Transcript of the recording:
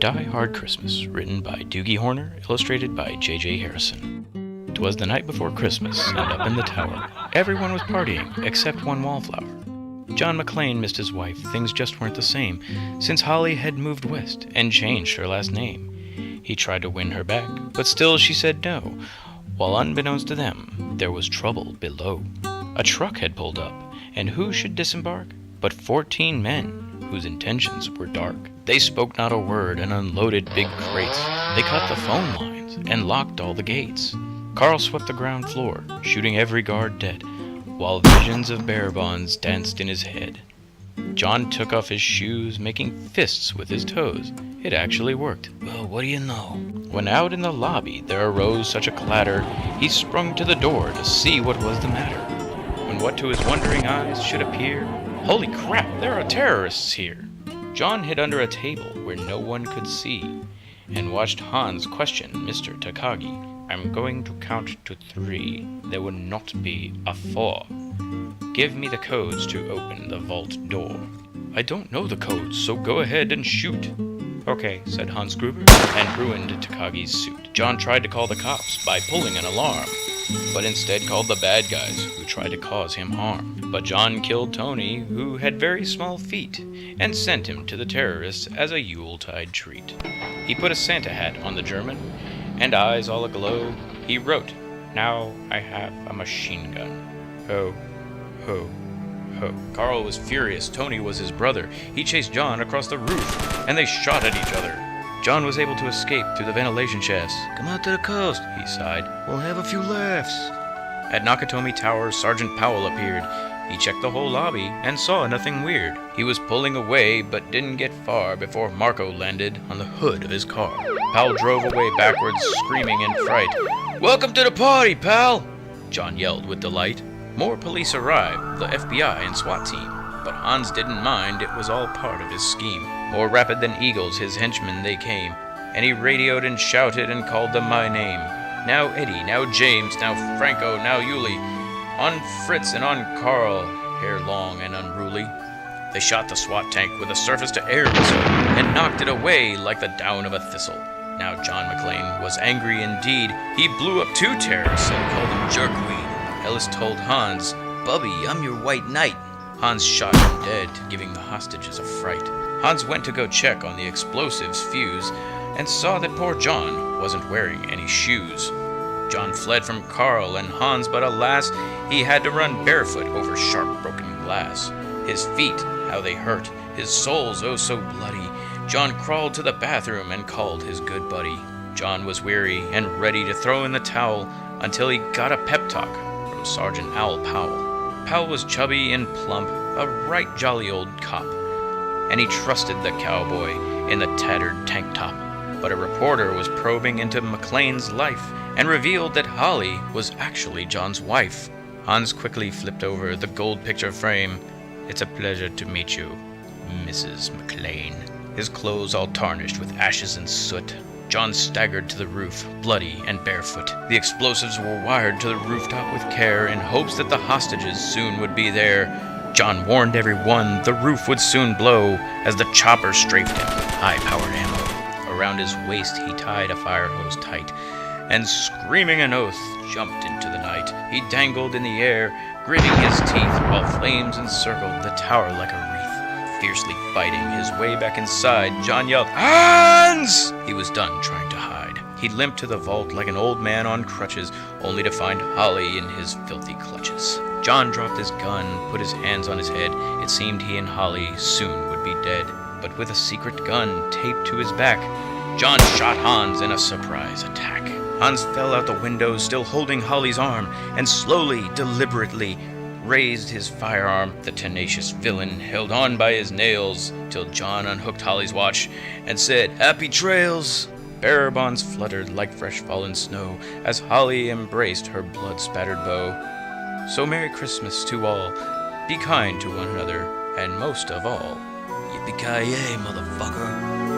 Die Hard Christmas, written by Doogie Horner, illustrated by J.J. Harrison. 'Twas the night before Christmas, and up in the tower, everyone was partying, except one wallflower. John McClane missed his wife. Things just weren't the same, since Holly had moved west and changed her last name. He tried to win her back, but still she said no, while unbeknownst to them, there was trouble below. A truck had pulled up, and who should disembark but 14 men, whose intentions were dark. They spoke not a word and unloaded big crates. They cut the phone lines and locked all the gates. Carl swept the ground floor, shooting every guard dead, while visions of bear bonds danced in his head. John took off his shoes, making fists with his toes. It actually worked. Well, what do you know? When out in the lobby there arose such a clatter, he sprung to the door to see what was the matter. When what to his wondering eyes should appear, holy crap, there are terrorists here! John hid under a table where no one could see, and watched Hans question Mr. Takagi. I'm going to count to 3. There will not be a 4. Give me the codes to open the vault door. I don't know the codes, so go ahead and shoot. Okay, said Hans Gruber, and ruined Takagi's suit. John tried to call the cops by pulling an alarm, but instead called the bad guys who tried to cause him harm. But John killed Tony, who had very small feet, and sent him to the terrorists as a Yuletide treat. He put a Santa hat on the German, and eyes all aglow, he wrote, "Now I have a machine gun. Ho, ho, ho." Carl was furious. Tony was his brother. He chased John across the roof, and they shot at each other. John was able to escape through the ventilation shafts. "Come out to the coast," he sighed. "We'll have a few laughs." At Nakatomi Tower, Sergeant Powell appeared. He checked the whole lobby and saw nothing weird. He was pulling away but didn't get far before Marco landed on the hood of his car. Powell drove away backwards, screaming in fright. "Welcome to the party, pal!" John yelled with delight. More police arrived, the FBI and SWAT team. But Hans didn't mind, it was all part of his scheme. More rapid than eagles, his henchmen they came, and he radioed and shouted and called them by name. Now Eddie, now James, now Franco, now Yuli. On Fritz and on Carl, hair long and unruly. They shot the SWAT tank with a surface-to-air missile and knocked it away like the down of a thistle. Now John McClane was angry indeed. He blew up 2 terrorists and called them jerkweed. Ellis told Hans, "Bubby, I'm your white knight." Hans shot him dead, giving the hostages a fright. Hans went to go check on the explosives fuse and saw that poor John wasn't wearing any shoes. John fled from Carl and Hans, but alas, he had to run barefoot over sharp broken glass. His feet, how they hurt, his soles oh so bloody. John crawled to the bathroom and called his good buddy. John was weary and ready to throw in the towel until he got a pep talk from Sergeant Al Powell. Powell was chubby and plump, a right jolly old cop, and he trusted the cowboy in the tattered tank top. But a reporter was probing into McClane's life and revealed that Holly was actually John's wife. Hans quickly flipped over the gold picture frame. "It's a pleasure to meet you, Mrs. McClane." His clothes all tarnished with ashes and soot. John staggered to the roof, bloody and barefoot. The explosives were wired to the rooftop with care in hopes that the hostages soon would be there. John warned everyone the roof would soon blow as the chopper strafed him, high-powered ammo. Around his waist he tied a fire hose tight, and screaming an oath, jumped into the night. He dangled in the air, gritting his teeth while flames encircled the tower like a wreath. Fiercely fighting his way back inside, John yelled, "Hans!" He was done trying to hide. He limped to the vault like an old man on crutches, only to find Holly in his filthy clutches. John dropped his gun, put his hands on his head. It seemed he and Holly soon would be dead. But with a secret gun taped to his back, John shot Hans in a surprise attack. Hans fell out the window, still holding Holly's arm, and slowly, deliberately, raised his firearm. The tenacious villain held on by his nails till John unhooked Holly's watch and said, "Happy trails!" Bearer bonds fluttered like fresh fallen snow as Holly embraced her blood-spattered bow. So Merry Christmas to all. Be kind to one another, and most of all, yippee-ki-yay, motherfucker.